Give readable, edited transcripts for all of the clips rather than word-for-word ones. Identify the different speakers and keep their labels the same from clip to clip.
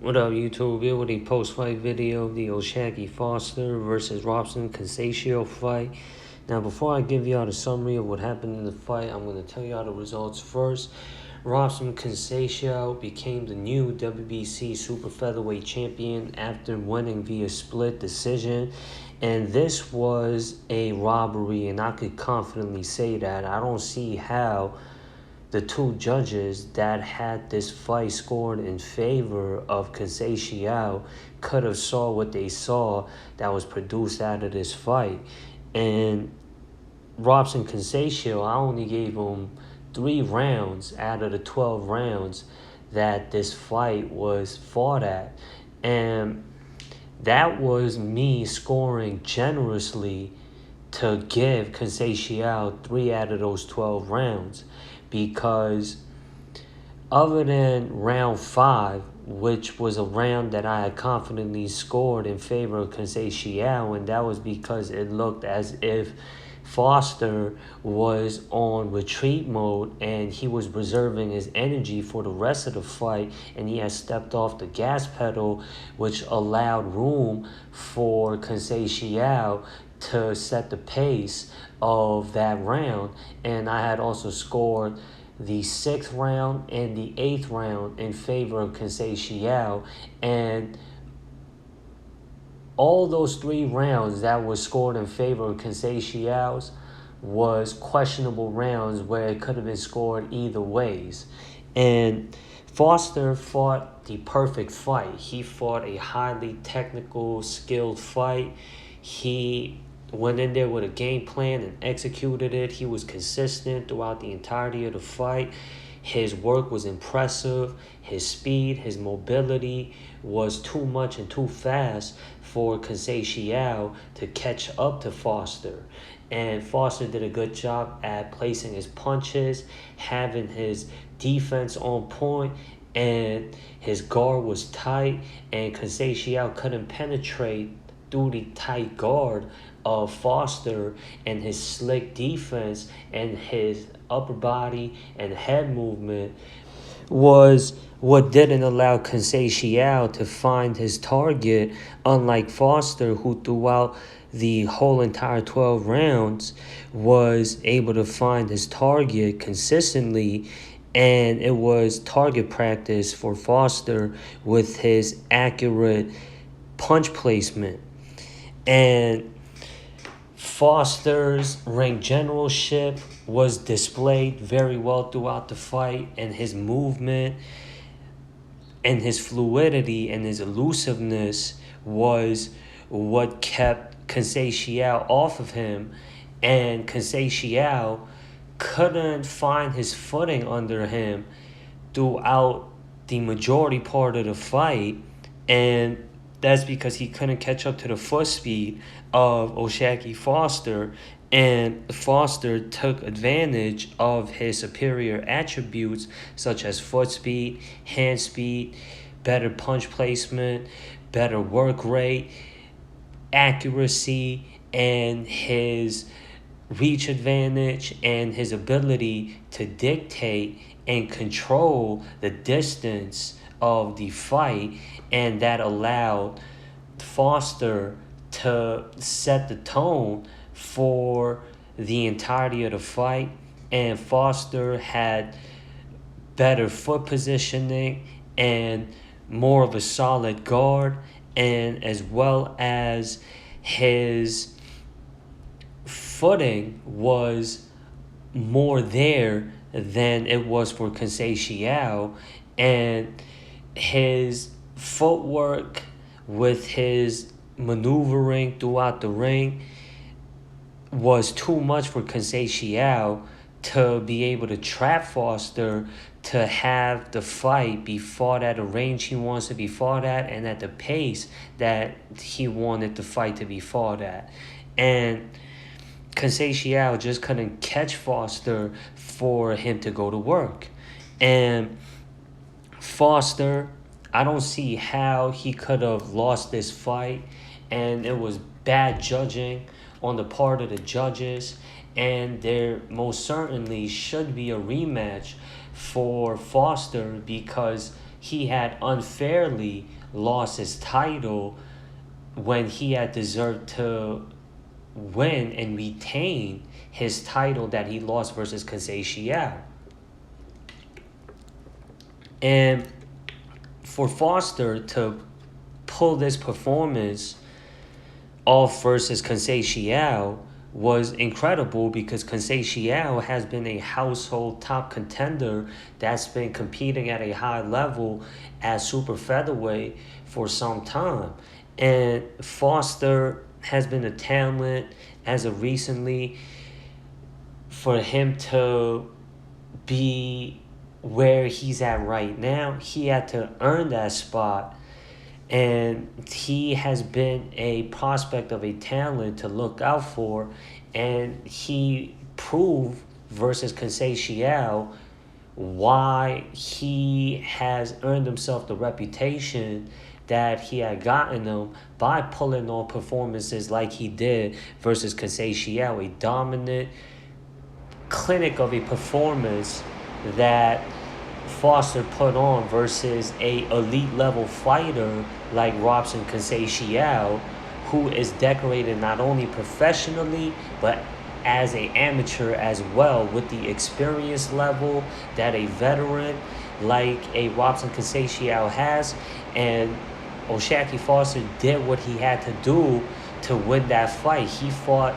Speaker 1: What up, YouTube? Here with a post-fight video of the O'Shaquie Foster versus Robson Conceicao fight. Now, before I give y'all the summary of what happened in the fight, I'm going to tell y'all the results first. Robson Conceicao became the new WBC Super Featherweight champion after winning via split decision. And this was a robbery, and I could confidently say that. I don't see how the two judges that had this fight scored in favor of Conceicao could have saw what they saw that was produced out of this fight. And Robson Conceicao, I only gave him 3 rounds out of the 12 rounds that this fight was fought at. And that was me scoring generously to give Conceicao 3 out of those 12 rounds, because other than round 5, which was a round that I had confidently scored in favor of Conceicao, and that was because it looked as if Foster was on retreat mode and he was reserving his energy for the rest of the fight, and he had stepped off the gas pedal, which allowed room for Conceicao to set the pace of that round. And I had also scored the 6th round and the 8th round in favor of Conceicao, and all those 3 rounds that were scored in favor of Conceicao was questionable rounds where it could have been scored either ways. And Foster fought the perfect fight. He fought a highly technical, skilled fight. He went in there with a game plan and executed it. He was consistent throughout the entirety of the fight. His work was impressive. His speed, his mobility was too much and too fast for Conceicao to catch up to Foster. And Foster did a good job at placing his punches, having his defense on point, and his guard was tight, and Conceicao couldn't penetrate through the tight guard of Foster, and his slick defense and his upper body and head movement was what didn't allow Conceicao to find his target, unlike Foster, who throughout the whole entire 12 rounds was able to find his target consistently. And it was target practice for Foster with his accurate punch placement. And Foster's ring generalship was displayed very well throughout the fight, and his movement and his fluidity and his elusiveness was what kept Conceicao off of him, and Conceicao couldn't find his footing under him throughout the majority part of the fight, and that's because he couldn't catch up to the foot speed of O'Shaquie Foster, and Foster took advantage of his superior attributes such as foot speed, hand speed, better punch placement, better work rate, accuracy, and his reach advantage, and his ability to dictate and control the distance of the fight, and that allowed Foster to set the tone for the entirety of the fight. And Foster had better foot positioning and more of a solid guard, and as well as his footing was more there than it was for Conceicao, and his footwork with his maneuvering throughout the ring was too much for Conceicao to be able to trap Foster to have the fight be fought at a range he wants to be fought at and at the pace that he wanted the fight to be fought at. And Conceicao just couldn't catch Foster for him to go to work. And Foster, I don't see how he could have lost this fight, and it was bad judging on the part of the judges, and there most certainly should be a rematch for Foster because he had unfairly lost his title when he had deserved to win and retain his title that he lost versus Conceicao. And for Foster to pull this performance off versus Conceicao was incredible, because Conceicao has been a household top contender that's been competing at a high level at super featherweight for some time. And Foster has been a talent as of recently. For him to be where he's at right now, he had to earn that spot. And he has been a prospect of a talent to look out for. And he proved versus Conceicao why he has earned himself the reputation that he had gotten him by pulling on performances like he did versus Conceicao, a dominant clinic of a performance that Foster put on versus a elite level fighter like Robson Conceicao, who is decorated not only professionally but as an amateur as well, with the experience level that a veteran like a Robson Conceicao has. And O'Shaquie Foster did what he had to do to win that fight. He fought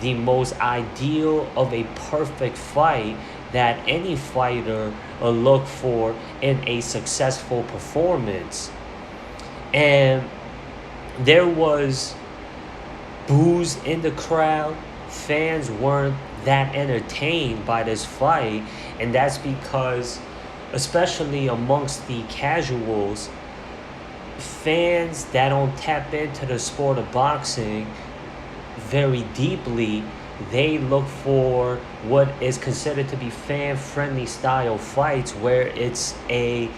Speaker 1: the most ideal of a perfect fight that any fighter will look for in a successful performance. And there was boos in the crowd. Fans weren't that entertained by this fight, and that's because, especially amongst the casuals, fans that don't tap into the sport of boxing very deeply, they look for what is considered to be fan-friendly style fights, where it's a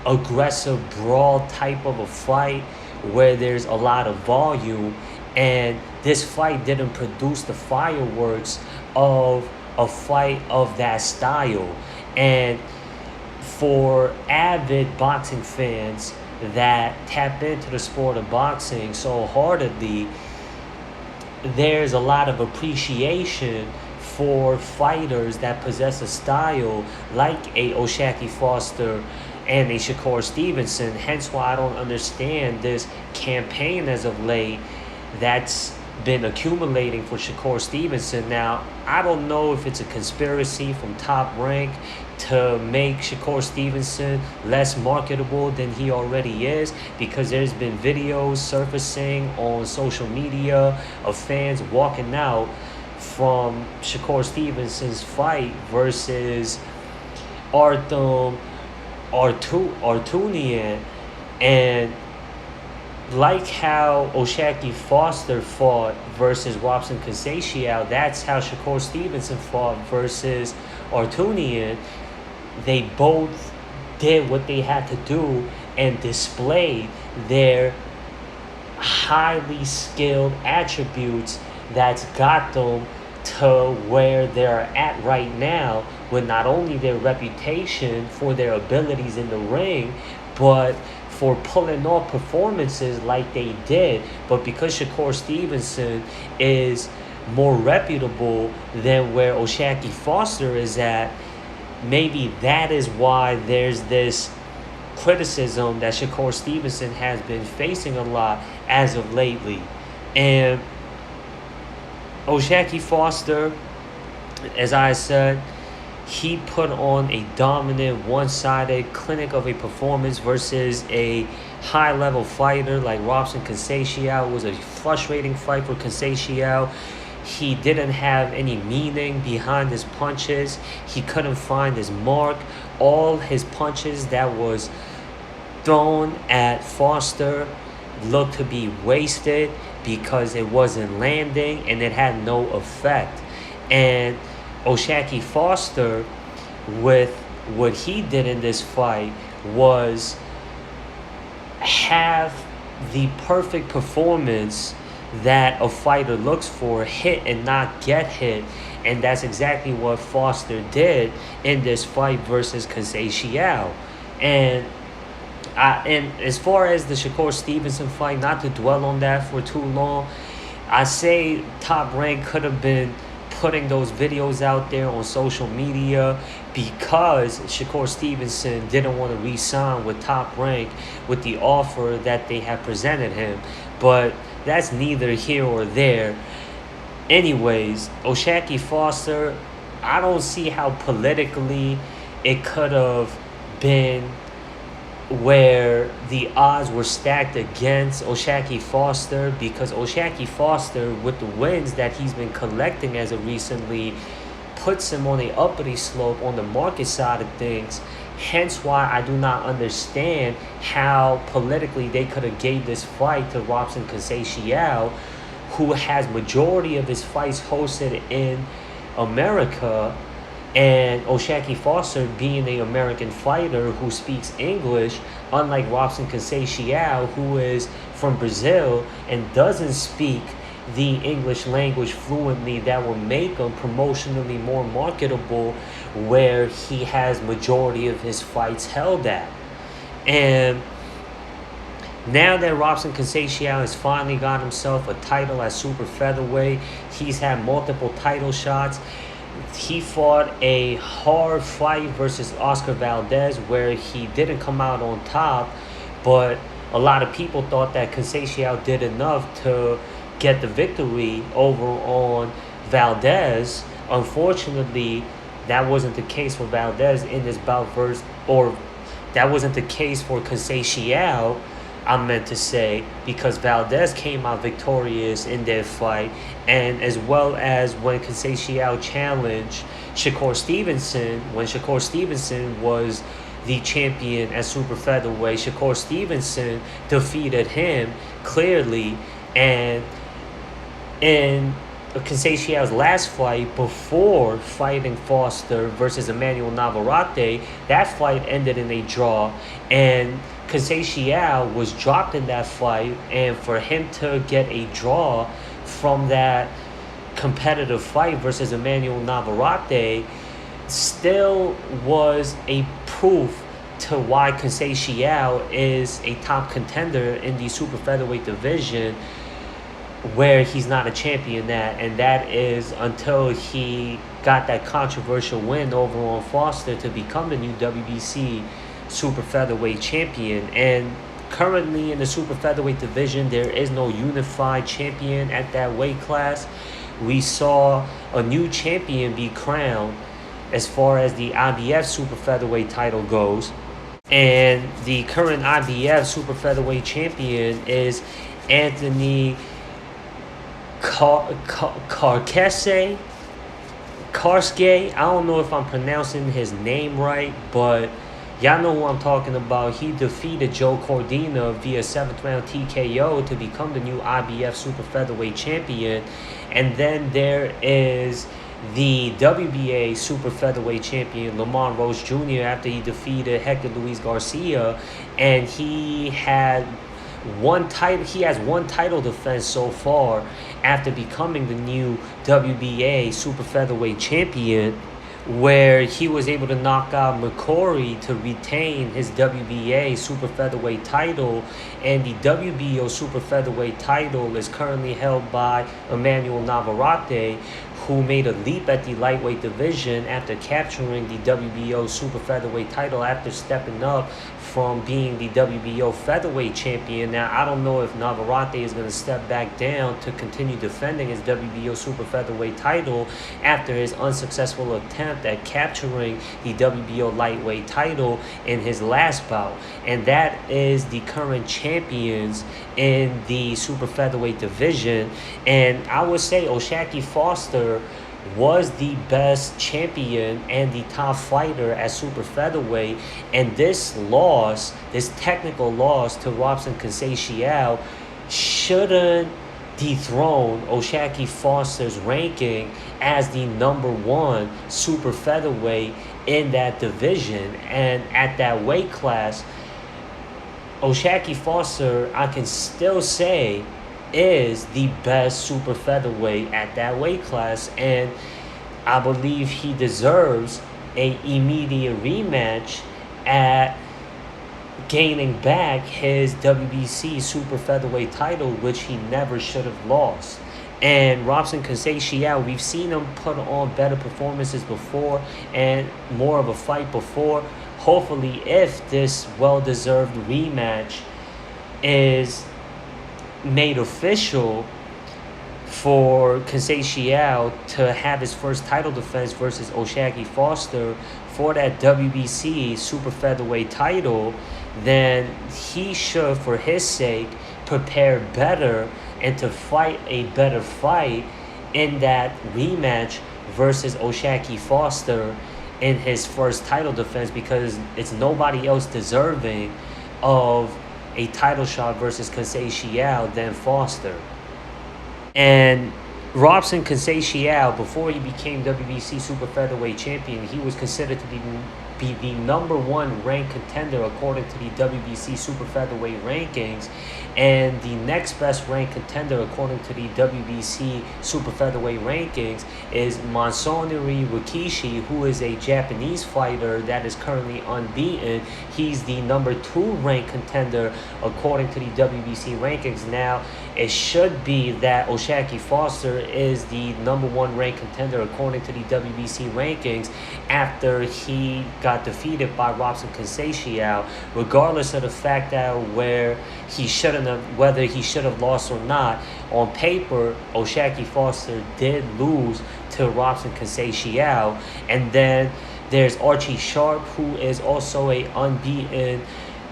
Speaker 1: aggressive brawl type of a fight where there's a lot of volume. And this fight didn't produce the fireworks of a fight of that style. And for avid boxing fans that tap into the sport of boxing so heartedly, there's a lot of appreciation for fighters that possess a style like a O'Shaquie Foster and a Shakur Stevenson. Hence why I don't understand this campaign as of late that's been accumulating for Shakur Stevenson. Now, I don't know if it's a conspiracy from Top Rank to make Shakur Stevenson less marketable than he already is, because there's been videos surfacing on social media of fans walking out from Shakur Stevenson's fight versus Artem Artunian. And like how O'Shaquie Foster fought versus Robson Conceicao, that's how Shakur Stevenson fought versus Artunian. They both did what they had to do and displayed their highly skilled attributes that's got them to where they're at right now, with not only their reputation for their abilities in the ring, but for pulling off performances like they did. But because Shakur Stevenson is more reputable than where O'Shaquie Foster is at, maybe that is why there's this criticism that Shakur Stevenson has been facing a lot as of lately. And O'Shaquie Foster, as I said, he put on a dominant, one-sided clinic of a performance versus a high-level fighter like Robson Conceicao. It was a frustrating fight for Conceicao. He didn't have any meaning behind his punches. He couldn't find his mark. All his punches that was thrown at Foster looked to be wasted because it wasn't landing and it had no effect. And O'Shaquie Foster, with what he did in this fight, was have the perfect performance that a fighter looks for: hit and not get hit. And that's exactly what Foster did in this fight versus Conceicao. And And as far as the Shakur Stevenson fight, not to dwell on that for too long, I say Top Rank could have been putting those videos out there on social media because Shakur Stevenson didn't want to re-sign with Top Rank with the offer that they have presented him. But that's neither here or there. Anyways, O'Shaquie Foster, I don't see how politically it could have been where the odds were stacked against O'Shaquie Foster, because O'Shaquie Foster, with the wins that he's been collecting as of recently, puts him on a uppity slope on the market side of things. Hence why I do not understand how politically they could have gave this fight to Robson Conceicao, who has majority of his fights hosted in America, and O'Shaquie Foster being an American fighter who speaks English, unlike Robson Conceicao, who is from Brazil and doesn't speak the English language fluently, that will make him promotionally more marketable where he has majority of his fights held at. And now that Robson Conceicao has finally got himself a title at super featherweight, he's had multiple title shots. He fought a hard fight versus Oscar Valdez where he didn't come out on top, but a lot of people thought that Conceicao did enough to get the victory over on Valdez. Unfortunately, that wasn't the case for Valdez in this bout or that wasn't the case for Conceicao, I meant to say, because Valdez came out victorious in their fight, and as well as when Conceicao challenged Shakur Stevenson, when Shakur Stevenson was the champion at super featherweight, Shakur Stevenson defeated him clearly. And in Conceicao's last fight before fighting Foster versus Emmanuel Navarrete, that fight ended in a draw, and Conceicao was dropped in that fight, and for him to get a draw from that competitive fight versus Emmanuel Navarrete still was a proof to why Conceicao is a top contender in the super featherweight division, where he's not a champion at, and that is until he got that controversial win over on Foster to become the new WBC super featherweight champion. And currently in the super featherweight division, there is no unified champion at that weight class. We saw a new champion be crowned as far as the IBF super featherweight title goes, and the current IBF super featherweight champion is Anthony Karske. I don't know if I'm pronouncing his name right, but y'all know who I'm talking about. He defeated Joe Cordina via 7th round TKO to become the new IBF super featherweight champion. And then there is the WBA super featherweight champion Lamont Rose Jr. after he defeated Hector Luis Garcia, and he has one title defense so far after becoming the new WBA super featherweight champion, where he was able to knock out McCory to retain his WBA super featherweight title. And the WBO super featherweight title is currently held by Emmanuel Navarrete, who made a leap at the lightweight division after capturing the WBO super featherweight title after stepping up from being the WBO featherweight champion. Now, I don't know if Navarrete is going to step back down to continue defending his WBO super featherweight title after his unsuccessful attempt at capturing the WBO lightweight title in his last bout. And that is the current champions in the super featherweight division. And I would say O'Shaquie Foster was the best champion and the top fighter at super featherweight, and this technical loss to Robson Conceicao shouldn't dethrone O'Shaquie Foster's ranking as the #1 super featherweight in that division. And at that weight class, O'Shaquie Foster, I can still say, is the best super featherweight at that weight class, and I believe he deserves a immediate rematch at gaining back his WBC super featherweight title, which he never should have lost. And Robson Conceicao, we've seen him put on better performances before and more of a fight before. Hopefully, if this well-deserved rematch is made official for Conceicao to have his first title defense versus O'Shaquie Foster for that WBC super featherweight title, then he should, for his sake, prepare better and to fight a better fight in that rematch versus O'Shaquie Foster in his first title defense, because it's nobody else deserving of a title shot versus Conceicao than Foster. And Robson Conceicao, before he became WBC super featherweight champion, he was considered to be the number one ranked contender according to the WBC super featherweight rankings, and the next best ranked contender according to the WBC super featherweight rankings is Masanori Rikishi, who is a Japanese fighter that is currently unbeaten. He's the number 2 ranked contender according to the WBC rankings. Now, it should be that O'Shaquie Foster is the number 1 ranked contender according to the WBC rankings after he got defeated by Robson Conceicao, regardless of the fact that whether he should have lost or not. On paper, O'Shaquie Foster did lose to Robson Conceicao. And then there's Archie Sharp, who is also a unbeaten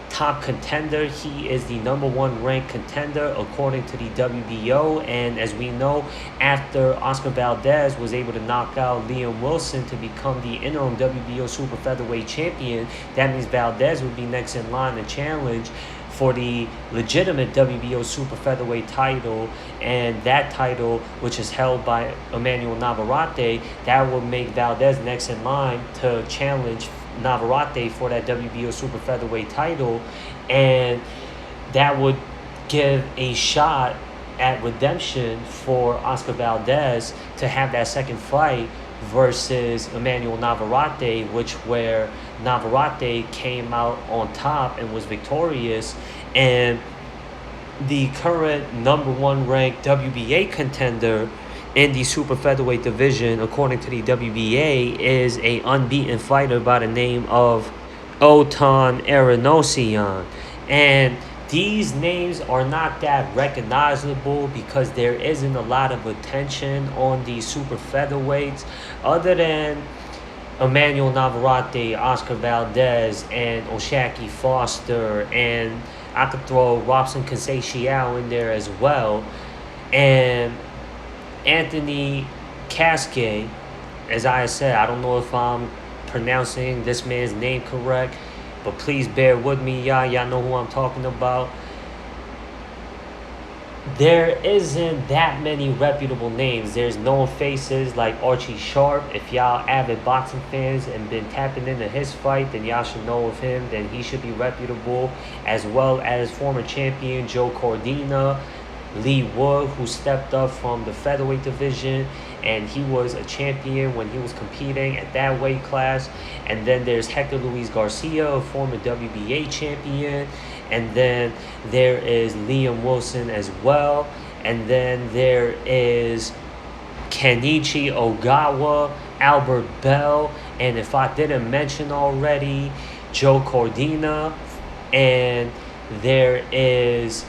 Speaker 1: top contender. He is the number 1 ranked contender according to the WBO, and as we know, after Oscar Valdez was able to knock out Liam Wilson to become the interim WBO super featherweight champion, that means Valdez would be next in line to challenge for the legitimate WBO super featherweight title, and that title, which is held by Emmanuel Navarrete, that will make Valdez next in line to challenge Navarrete for that WBO super featherweight title, and that would give a shot at redemption for Oscar Valdez to have that second fight versus Emmanuel Navarrete, where Navarrete came out on top and was victorious. And the current number 1 ranked WBA contender in the super featherweight division, according to the WBA, is a unbeaten fighter by the name of Otan Aranosian. And these names are not that recognizable because there isn't a lot of attention on the super featherweights other than Emmanuel Navarrete, Oscar Valdez, and O'Shaquie Foster, and I could throw Robson Conceicao in there as well. And Anthony Casquet, as I said, I don't know if I'm pronouncing this man's name correct, but please bear with me, y'all. Y'all know who I'm talking about. There isn't that many reputable names. There's known faces like Archie Sharp. If y'all avid boxing fans and been tapping into his fight, then y'all should know of him. Then he should be reputable, as well as former champion Joe Cordina, Lee Wood, who stepped up from the featherweight division, and he was a champion when he was competing at that weight class. And then there's Hector Luis Garcia, a former WBA champion. And then there is Liam Wilson as well. And then there is Kenichi Ogawa, Albert Bell, and if I didn't mention already, Joe Cordina. And there is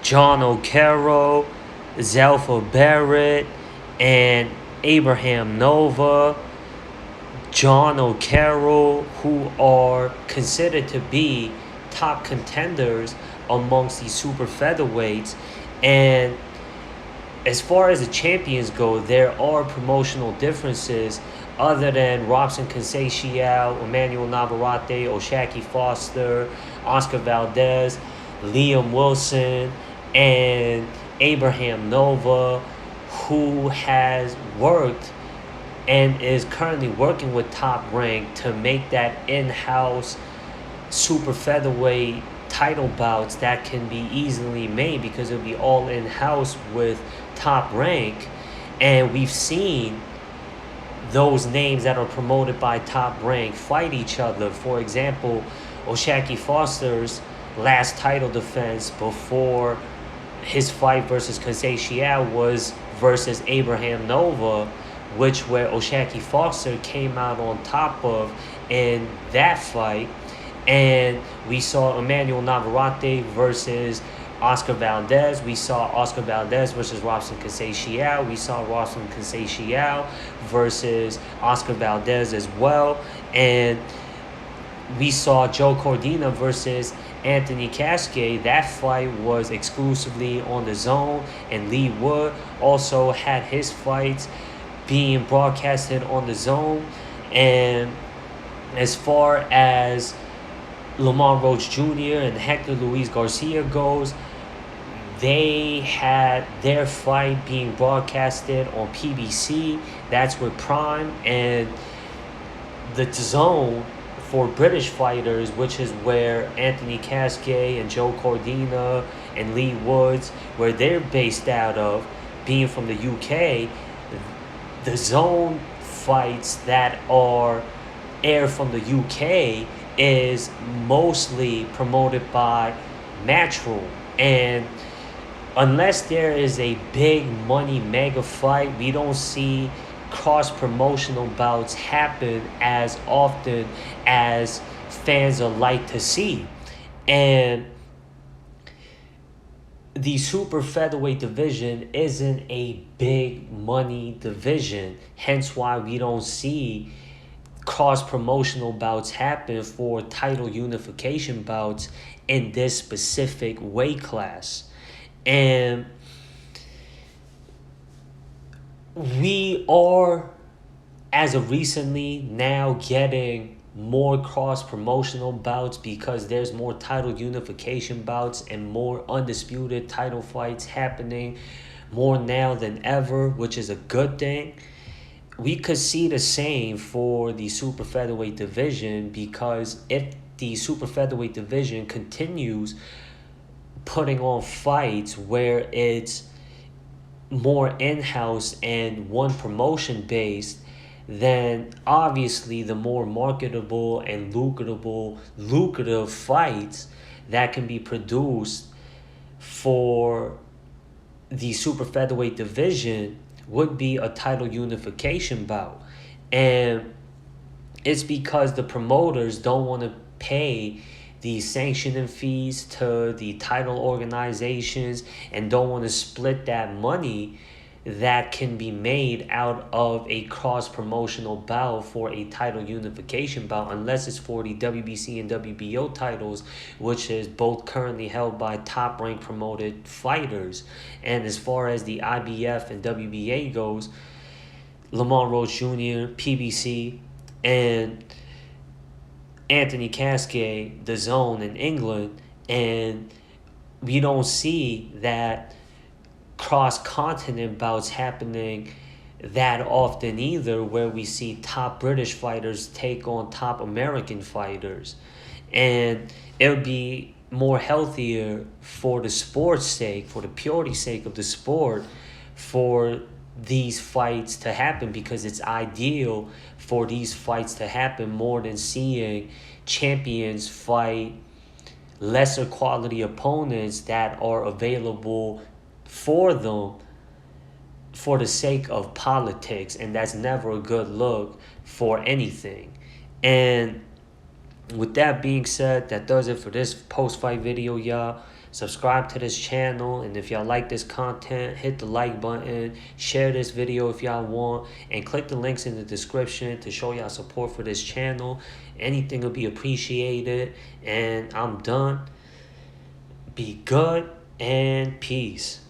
Speaker 1: John O'Carroll, Zelfa Barrett, and Abraham Nova. John O'Carroll, who are considered to be top contenders amongst the super featherweights. And as far as the champions go, there are promotional differences other than Robson Conceicao, Emmanuel Navarrete, O'Shaquie Foster, Oscar Valdez, Liam Wilson, and Abraham Nova, who has worked and is currently working with Top Rank to make that in-house super featherweight title bouts that can be easily made because it'll be all in-house with Top Rank. And we've seen those names that are promoted by Top Rank fight each other. For example, O'Shaquie Foster's last title defense before his fight versus Conceicao was versus Abraham Nova, which where O'Shaquie Foster came out on top of in that fight. And we saw Emmanuel Navarrete versus Oscar Valdez. We saw Oscar Valdez versus Robson Conceicao. We saw Robson Conceicao versus Oscar Valdez as well. And we saw Joe Cordina versus Anthony Cascade. That fight was exclusively on the Zone, and Lee Wood also had his fights being broadcasted on the Zone. And as far as Lamont Roach Jr. and Hector Luis Garcia goes, they had their fight being broadcasted on PBC. That's with Prime. And the Zone for British fighters, which is where Anthony Cascade and Joe Cordina and Lee Woods, where they're based out of, being from the UK, the Zone fights that are aired from the UK is mostly promoted by Matchroom. And unless there is a big money mega fight, we don't see cross-promotional bouts happen as often as fans would like to see. And the super featherweight division isn't a big money division, hence why we don't see cross-promotional bouts happen for title unification bouts in this specific weight class. And we are, as of recently, now getting more cross-promotional bouts because there's more title unification bouts and more undisputed title fights happening more now than ever, which is a good thing. We could see the same for the super featherweight division, because if the super featherweight division continues putting on fights where it's more in-house and one promotion based, then obviously the more marketable and lucrative fights that can be produced for the super featherweight division would be a title unification bout. And it's because the promoters don't want to pay the sanctioning fees to the title organizations and don't want to split that money that can be made out of a cross-promotional bout for a title unification bout, unless it's for the WBC and WBO titles, which is both currently held by top-ranked promoted fighters. And as far as the IBF and WBA goes, Lamont Roach Jr., PBC, and Anthony Cascade, the Zone in England, and we don't see that cross-continent bouts happening that often either, where we see top British fighters take on top American fighters. And it would be more healthier for the sport's sake, for the purity sake of the sport, for these fights to happen, because it's ideal for these fights to happen more than seeing champions fight lesser quality opponents that are available for them for the sake of politics, and that's never a good look for anything. And with that being said, that does it for this post-fight video, y'all. Subscribe to this channel, and if y'all like this content, hit the like button, share this video if y'all want, and click the links in the description to show y'all support for this channel. Anything will be appreciated, and I'm done. Be good, and peace.